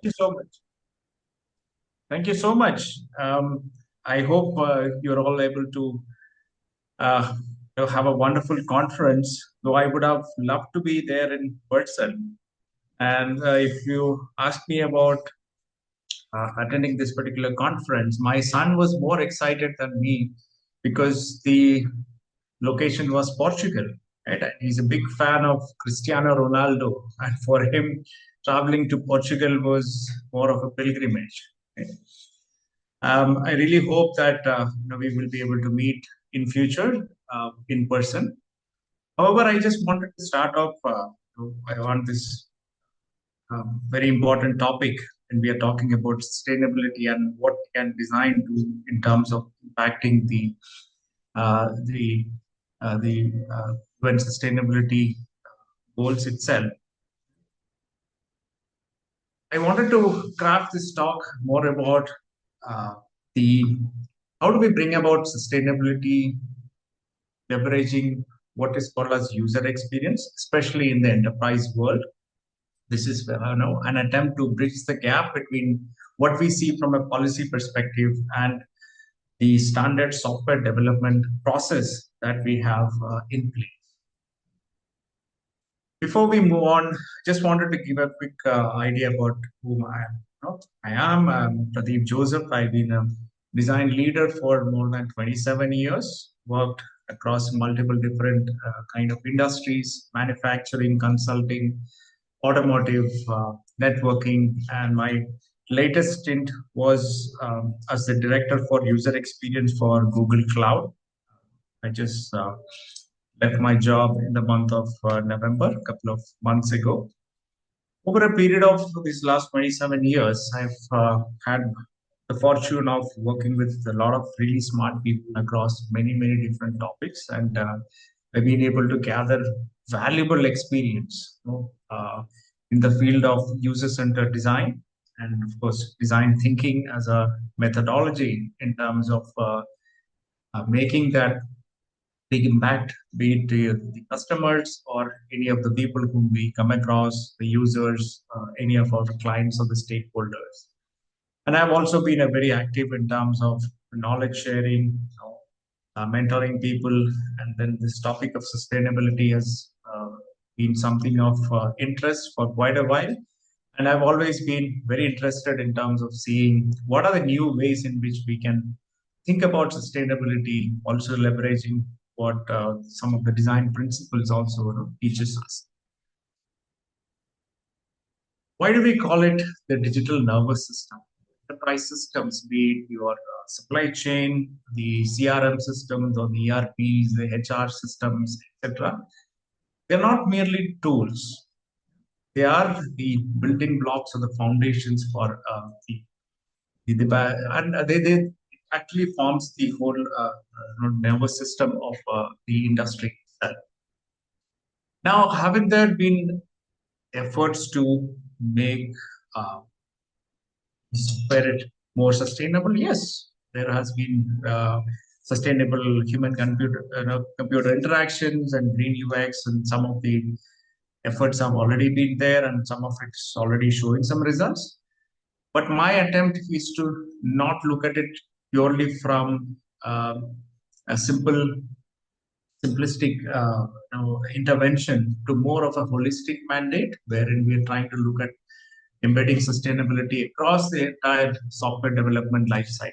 you so much. Thank you so much. I hope you're all able uh, to have a wonderful conference, though I would have loved to be there in person. And if you ask me about attending this particular conference, my son was more excited than me because the location was Portugal. Right? He's a big fan of Cristiano Ronaldo, and for him, traveling to Portugal was more of a pilgrimage. Right? I really hope that we will be able to meet in future in person. However, I just wanted to start off. I want this very important topic, and we are talking about sustainability and what can design do in terms of impacting uh, the the UN sustainability goals itself. I wanted to craft this talk more about uh, the how do we bring about sustainability, leveraging what is called as user experience, especially in the enterprise world. This is an attempt to bridge the gap between what we see from a policy perspective and the standard software development process that we have in place. Before we move on, just wanted to give a quick idea about whom I am. I'm Pradeep Joseph. I've been a design leader for more than 27 years, worked across multiple different kind of industries, manufacturing, consulting, automotive, networking, and my latest stint was as the director for user experience for Google Cloud. I just left my job in the month of November, a couple of months ago. Over a period of these last 27 years, I've had the fortune of working with a lot of really smart people across many, many different topics, and I've been able to gather valuable experience in the field of user-centered design, and of course, design thinking as a methodology in terms of making that big impact, be it the customers or any of the people whom we come across, the users, any of our clients or the stakeholders. And I've also been a very active in terms of knowledge sharing, mentoring people, and then this topic of sustainability has been something of interest for quite a while. And I've always been very interested in terms of seeing what are the new ways in which we can think about sustainability, also leveraging what some of the design principles also teaches us. Why do we call it the digital nervous system? Enterprise systems, be it your supply chain, the CRM systems or the ERPs, the HR systems, etc. They're not merely tools. They are the building blocks or the foundations for and they actually forms the whole nervous system of the industry itself. Now, haven't there been efforts to make uh, software more sustainable? Yes, there has been sustainable human computer interactions and green UX, and some of the efforts have already been there, and some of it's already showing some results. But my attempt is to not look at it purely from a simplistic intervention to more of a holistic mandate, wherein we are trying to look at embedding sustainability across the entire software development lifecycle.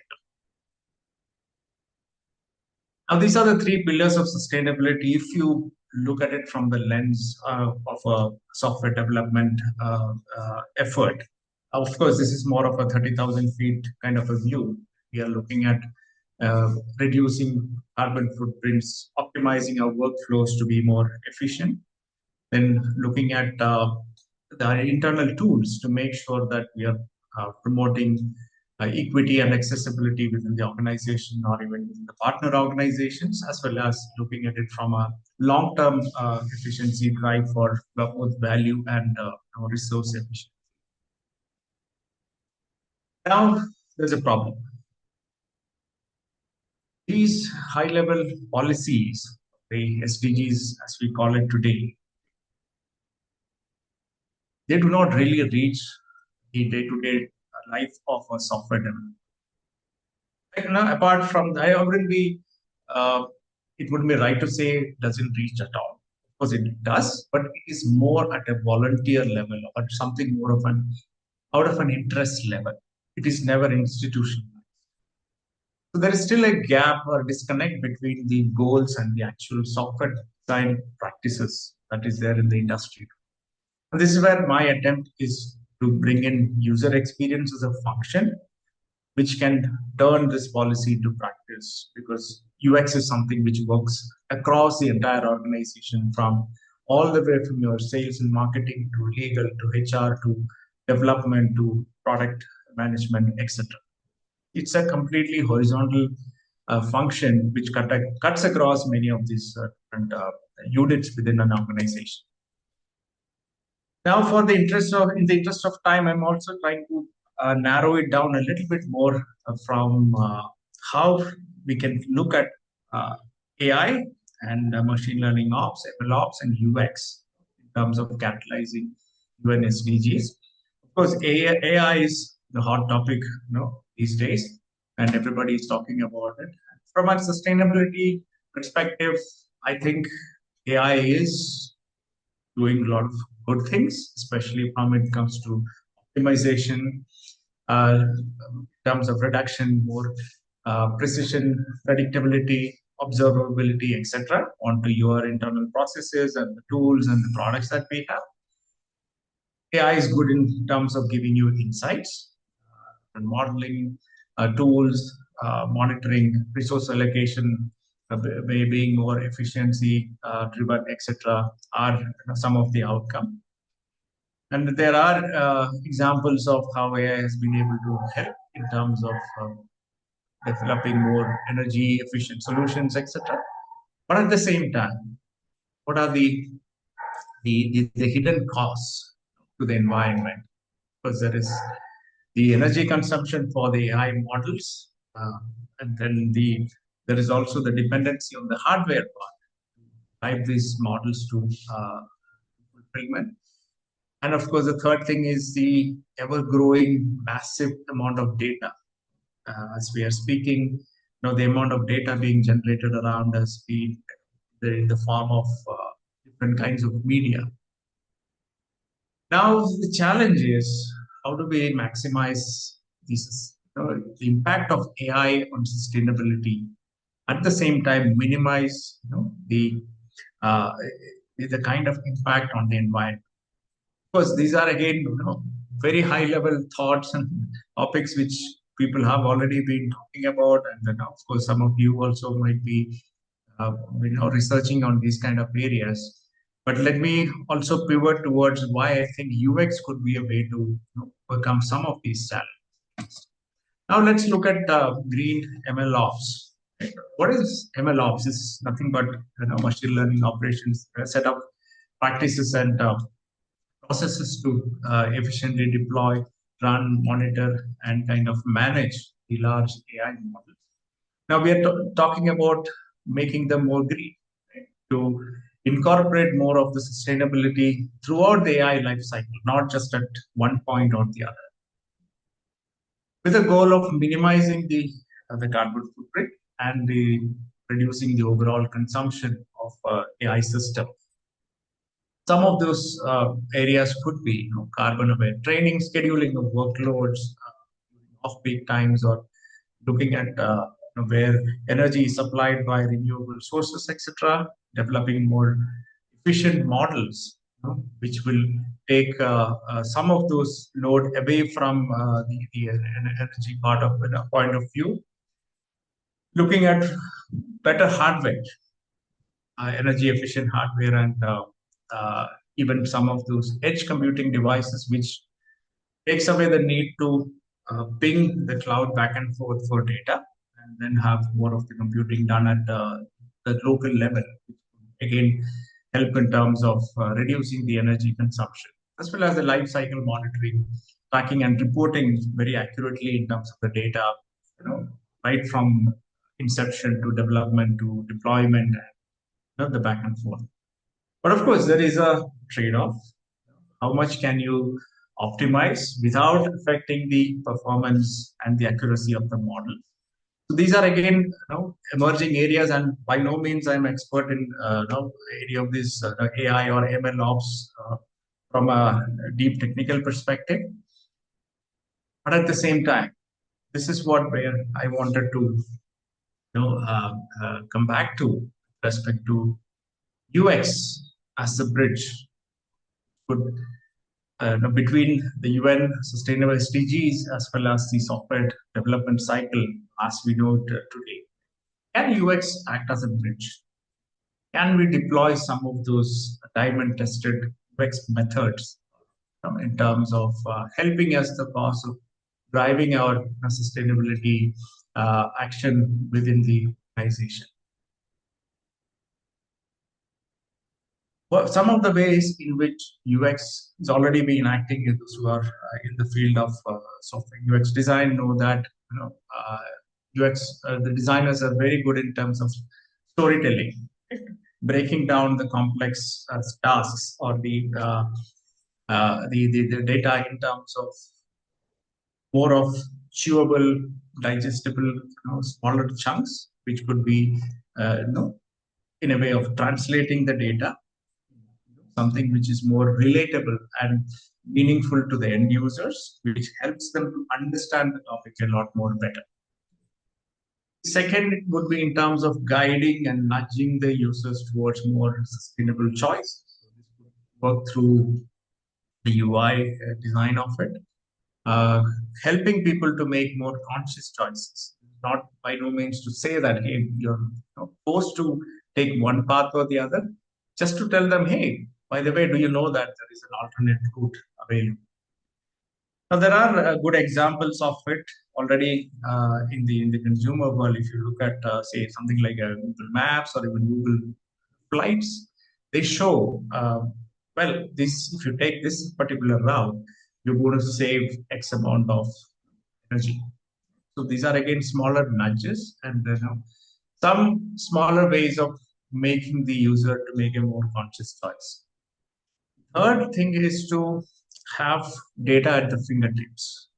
Now, these are the three pillars of sustainability. If you look at it from the lens of a software development effort, of course, this is more of a 30,000 feet kind of a view. We are looking at reducing carbon footprints, optimizing our workflows to be more efficient, then looking at the internal tools to make sure that we are promoting equity and accessibility within the organization or even within the partner organizations, as well as looking at it from a long-term efficiency drive for both value and resource efficiency. Now, there's a problem. These high-level policies, the SDGs as we call it today, they do not really reach the day-to-day life of a software developer. Like, apart from that, I wouldn't be. Uh, it wouldn't be right to say it doesn't reach at all. Of course, it does, but it is more at a volunteer level or something more of an out of an interest level. It is never institutional. So there is still a gap or disconnect between the goals and the actual software design practices that is there in the industry. And this is where my attempt is to bring in user experience as a function which can turn this policy into practice, because UX is something which works across the entire organization, from all the way from your sales and marketing to legal to HR to development to product management, etc. It's a completely horizontal function which cuts across many of these different units within an organization. Now, in the interest of time, I'm also trying to narrow it down a little bit more from how we can look at uh, AI and machine learning ops, ML ops, and UX in terms of capitalizing UN SDGs. Of course, AI is the hot topic, these days, and everybody is talking about it. From a sustainability perspective, I think AI is doing a lot of good things, especially when it comes to optimization, in terms of reduction, more precision, predictability, observability, etc., onto your internal processes and the tools and the products that we have. AI is good in terms of giving you insights and modeling tools, monitoring, resource allocation, being more efficiency driven, etc., are some of the outcome. And there are examples of how AI has been able to help in terms of developing more energy efficient solutions, etc. But at the same time, what are the hidden costs to the environment? Because there is the energy consumption for the AI models, and then there is also the dependency on the hardware part, drive these models to fulfillment. And of course, the third thing is the ever-growing massive amount of data. As we are speaking, the amount of data being generated around us, be in the form of different kinds of media. Now, the challenge is how do we maximize this, the impact of AI on sustainability, at the same time minimize uh, the kind of impact on the environment. Because these are again, very high level thoughts and topics which people have already been talking about, and then of course some of you also might be, researching on these kind of areas. But let me also pivot towards why I think UX could be a way to overcome some of these challenges. Now let's look at green ML ops. What is ML ops? It's nothing but machine learning operations, a set of practices and processes to efficiently deploy, run, monitor, and kind of manage the large AI models. Now we are talking about making them more green, right? To incorporate more of the sustainability throughout the AI lifecycle, not just at one point or the other, with the goal of minimizing the carbon footprint and the reducing the overall consumption of AI system. Some of those areas could be, carbon aware training, scheduling of workloads, off-peak times, or looking at where energy is supplied by renewable sources, etc. Developing more efficient models, which will take some of those load away from the energy part of point of view. Looking at better hardware, energy efficient hardware, and even some of those edge computing devices, which takes away the need to ping the cloud back and forth for data, and then have more of the computing done at the local level. Again, help in terms of reducing the energy consumption, as well as the life cycle monitoring, tracking, and reporting very accurately in terms of the data, right from inception to development to deployment, and the back and forth. But of course, there is a trade-off. How much can you optimize without affecting the performance and the accuracy of the model. So these are again, emerging areas, and by no means I'm expert in any of this AI or ML ops from a deep technical perspective. But at the same time, this is where I wanted to come back to with respect to UX as a bridge could, between the UN Sustainable SDGs as well as the software development cycle as we know it today. Can UX act as a bridge? Can we deploy some of those diamond tested UX methods in terms of helping us the cause of driving our sustainability action within the organization? Well, some of the ways in which UX is already been acting in those who are in the field of software UX design know that UX the designers are very good in terms of storytelling, right? Breaking down the complex tasks or the data in terms of more of chewable, digestible, smaller chunks, which could be in a way of translating the data, something which is more relatable and meaningful to the end users, which helps them to understand the topic a lot more better. Second would be in terms of guiding and nudging the users towards more sustainable choices. So this would work through the UI design of it, helping people to make more conscious choices. Not by no means to say that, hey, you're forced to take one path or the other, just to tell them, hey, by the way, do you know that there is an alternate route available? Now, there are good examples of it already in the consumer world. If you look at, say, something like Google Maps or even Google Flights, they show, well, this if you take this particular route, you're going to save X amount of energy. So these are again smaller nudges and some smaller ways of making the user to make a more conscious choice. Third thing is to have data at the fingertips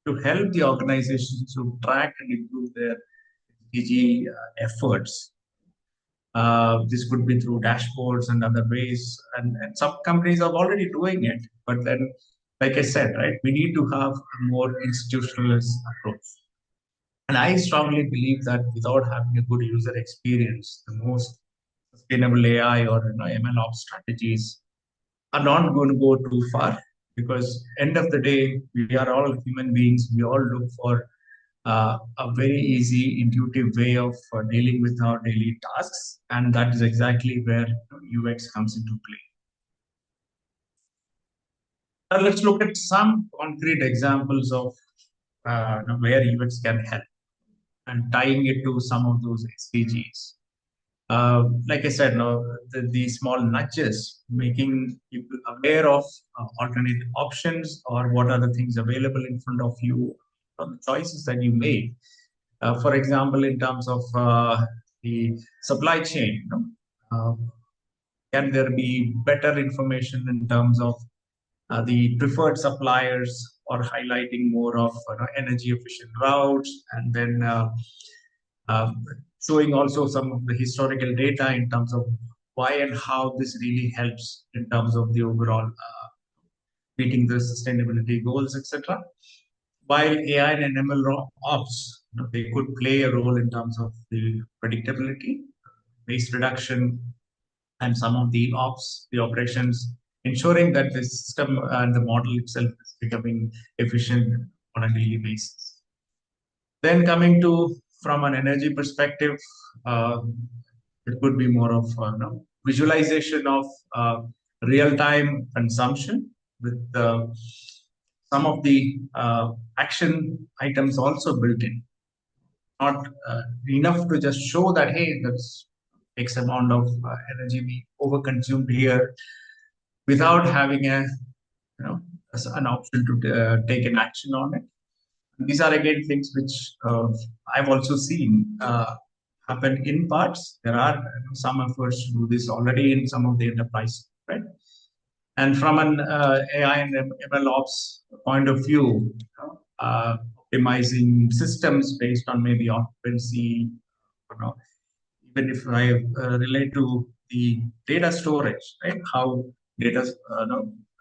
to help the organizations to track and improve their SDG efforts. This could be through dashboards and other ways, and some companies are already doing it. But then, like I said, right, we need to have a more institutionalist approach. And I strongly believe that without having a good user experience, the most sustainable AI or ML ops strategies are not going to go too far, because end of the day, we are all human beings. We all look for a very easy, intuitive way of dealing with our daily tasks, and that is exactly where UX comes into play. Now let's look at some concrete examples of where UX can help and tying it to some of those SDGs. Like I said, the small nudges, making people aware of alternate options or what are the things available in front of you, the choices that you made. For example, in terms of the supply chain, can there be better information in terms of the preferred suppliers or highlighting more of energy efficient routes, and then showing also some of the historical data in terms of why and how this really helps in terms of the overall meeting the sustainability goals, etc. While AI and ML ops, they could play a role in terms of the predictability, waste reduction, and some of the ops, the operations, ensuring that the system and the model itself is becoming efficient on a daily basis. Then coming to from an energy perspective, it could be more of visualization of real-time consumption with some of the action items also built in. Not enough to just show that, hey, that's X amount of energy we overconsumed here, without having an option to take an action on it. These are again things which I've also seen happen in parts. There are some efforts to do this already in some of the enterprise, right? And from an AI and ML ops point of view, optimizing systems based on maybe occupancy, you know, even if I relate to the data storage, right? How data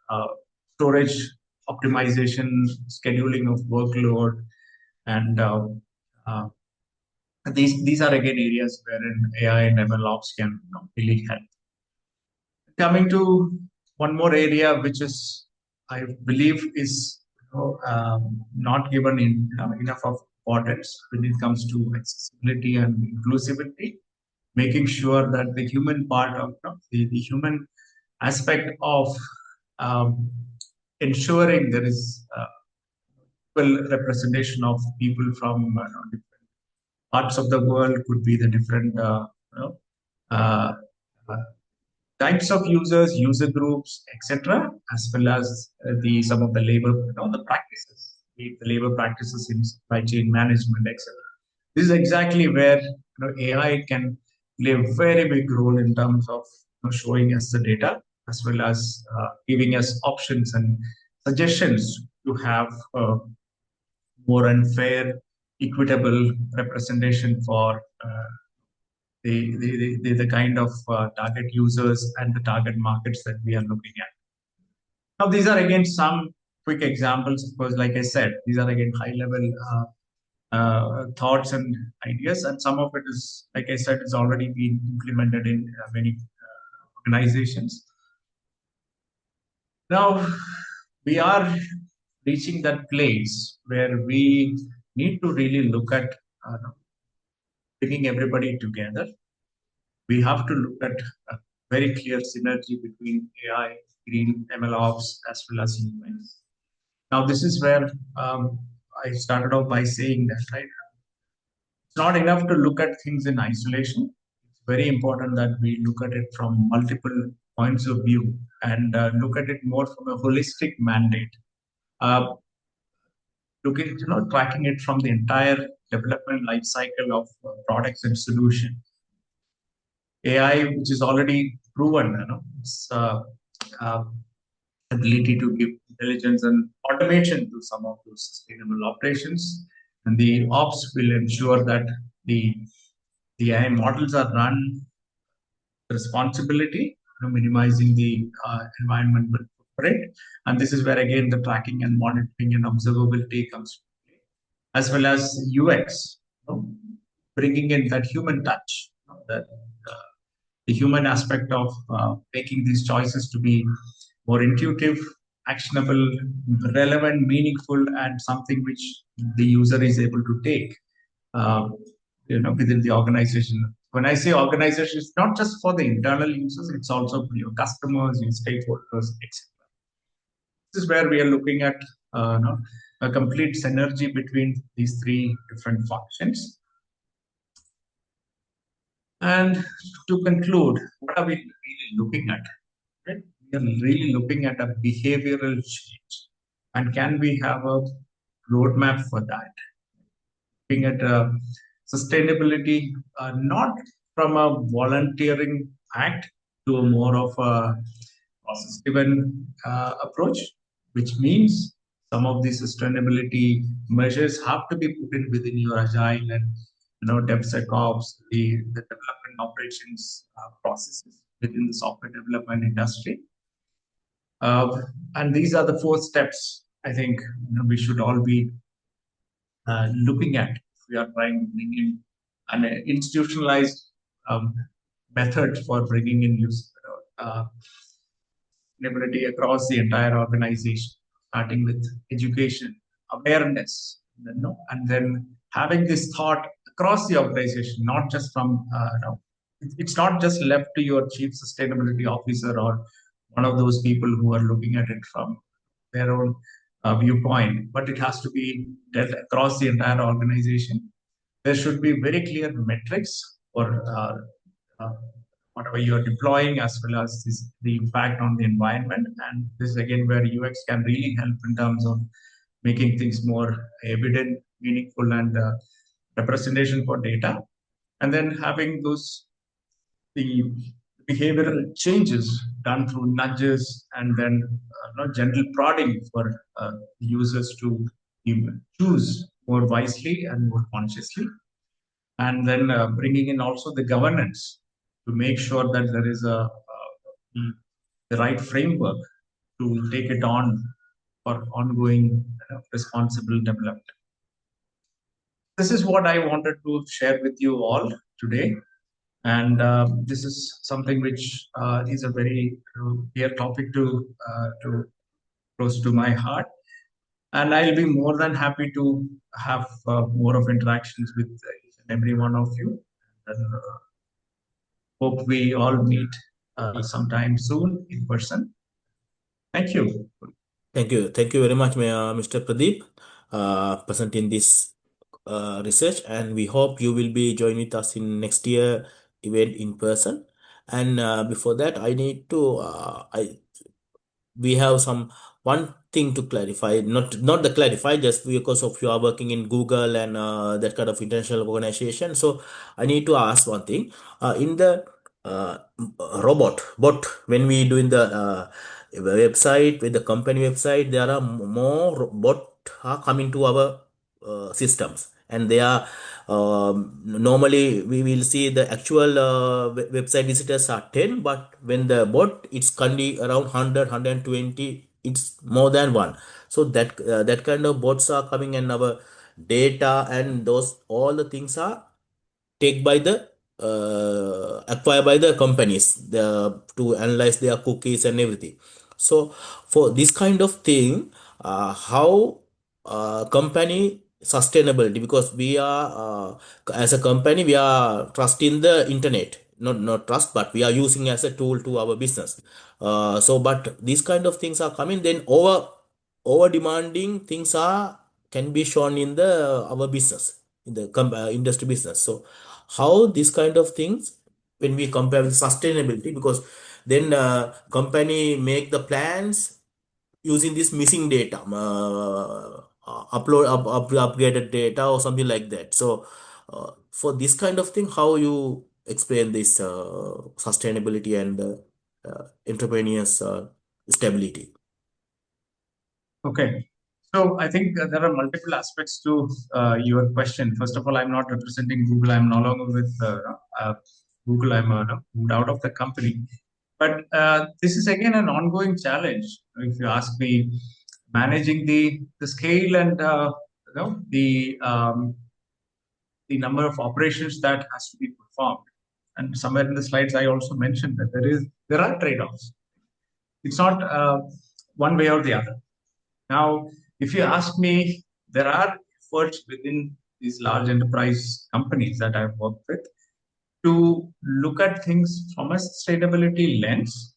uh, storage optimization, scheduling of workload, and these are again areas wherein AI and ML ops can really help. Coming to one more area, which is I believe is not given enough of importance when it comes to accessibility and inclusivity, making sure that the human part of the human aspect of um, ensuring there is equal representation of people from different parts of the world, could be the different you know, uh, uh, types of users, user groups, etc., as well as the some of the labor, the practices, the labor practices in supply chain management, etc. This is exactly where AI can play a very big role in terms of showing us the data as well as giving us options and suggestions to have more unfair, equitable representation for the kind of target users and the target markets that we are looking at. Now, these are again some quick examples, because, like I said, these are again high level thoughts and ideas, and some of it is, like I said, is already been implemented in many organizations. Now, we are reaching that place where we need to really look at bringing everybody together. We have to look at a very clear synergy between AI, green ML ops, as well as humans. Now, this is where I started off by saying that, right? It's not enough to look at things in isolation. It's very important that we look at it from multiple points of view and look at it more from a holistic mandate. Uh, Looking, tracking it from the entire development life cycle of products and solutions. AI, which is already proven, its uh, ability to give intelligence and automation to some of those sustainable operations. And the ops will ensure that the AI models are run responsibility, minimizing the environmental footprint. And this is where again the tracking and monitoring and observability comes, as well as UX, bringing in that human touch, that the human aspect of making these choices to be more intuitive, actionable, relevant, meaningful, and something which the user is able to take, uh, within the organization. When I say organization, it's not just for the internal users; it's also for your customers, your stakeholders, etc. This is where we are looking at a complete synergy between these three different functions. And to conclude, what are we really looking at? Right? We are really looking at a behavioral change. And can we have a roadmap for that? Looking at sustainability, not from a volunteering act to a more of a process-driven approach, which means some of the sustainability measures have to be put in within your agile and DevSecOps, the development operations processes within the software development industry. And these are the 4 steps I think we should all be looking at if we are trying to bring in an institutionalized method for bringing in sustainability across the entire organization, starting with education, awareness, and then having this thought across the organization, not just from, it's not just left to your chief sustainability officer or one of those people who are looking at it from their own viewpoint, but it has to be dealt across the entire organization. There should be very clear metrics for whatever you are deploying, as well as the impact on the environment. And this is again where UX can really help in terms of making things more evident, meaningful, and representation for data. And then having those the behavioral changes done through nudges and then gentle prodding for users to choose more wisely and more consciously, and then bringing in also the governance to make sure that there is the right framework to take it on for ongoing responsible development. This is what I wanted to share with you all today. And this is something which is a very dear topic to close to my heart. And I'll be more than happy to have more of interactions with each and every one of you. And hope we all meet sometime soon in person. Thank you. Thank you. Thank you very much, Mr. Pradeep, presenting this research, and we hope you will be join with us in next year event in person. And before that, I need to we have some one thing to clarify, not the clarify, just because of you are working in Google and that kind of international organization. So I need to ask one thing. In the robot bot, when we do in the website, with the company website, there are more bot are coming to our systems, and they are normally we will see the actual website visitors are 10, but when the bot it's currently around 100 it's more than one. So that kind of bots are coming, and our data and those all the things are take by the acquired by the companies to analyze their cookies and everything. So for this kind of thing, how company sustainability, because we are as a company we are trusting the internet, not trust, but we are using as a tool to our business. So but these kind of things are coming, then over demanding things are can be shown in the our business, in the industry business. So how this kind of things when we compare with sustainability, because then company make the plans using this missing data, upgraded data or something like that. So for this kind of thing, how you explain this sustainability and entrepreneurs stability? Okay. So I think there are multiple aspects to your question. First of all, I'm not representing Google. I'm no longer with Google. I'm moved out of the company. But this is again an ongoing challenge. If you ask me, managing the scale and the number of operations that has to be performed. And somewhere in the slides, I also mentioned that there are trade-offs. It's not one way or the other. Now, if you ask me, there are efforts within these large enterprise companies that I've worked with to look at things from a sustainability lens.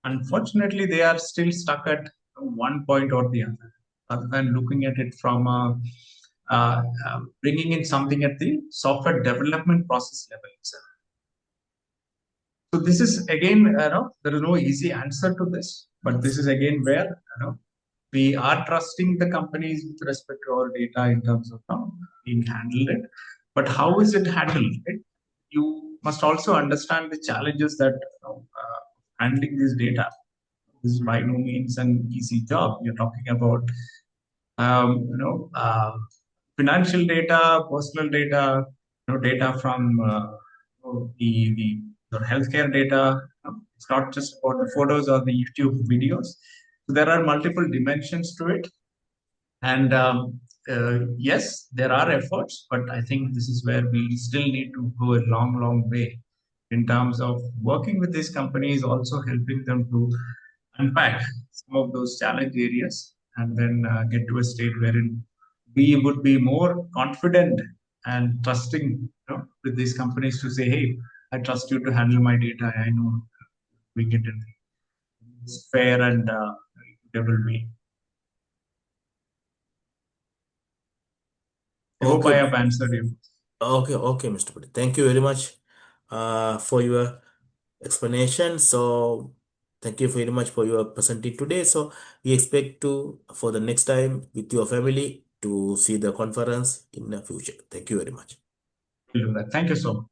Unfortunately, they are still stuck at one point or the other, rather than looking at it from bringing in something at the software development process level itself. So this is again, there is no easy answer to this, but this is again where we are trusting the companies with respect to our data in terms of being handled it. But how is it handled? Right? You must also understand the challenges that handling this data. This is by no means an easy job. You're talking about um, you know uh, financial data, personal data, data from the your healthcare data. It's not just about the photos or the YouTube videos. So there are multiple dimensions to it, and yes, there are efforts, but I think this is where we still need to go a long, long way in terms of working with these companies, also helping them to unpack some of those challenge areas, and then get to a state wherein we would be more confident and trusting, with these companies to say, hey, I trust you to handle my data. I know we get it fair and equitable way. I hope I Okay, have answered you. okay, Mr. Puri. Thank you very much for your explanation. So thank you very much for your presenting today. So we expect to for the next time with your family to see the conference in the future. Thank you very much. We'll do that. Thank you so much.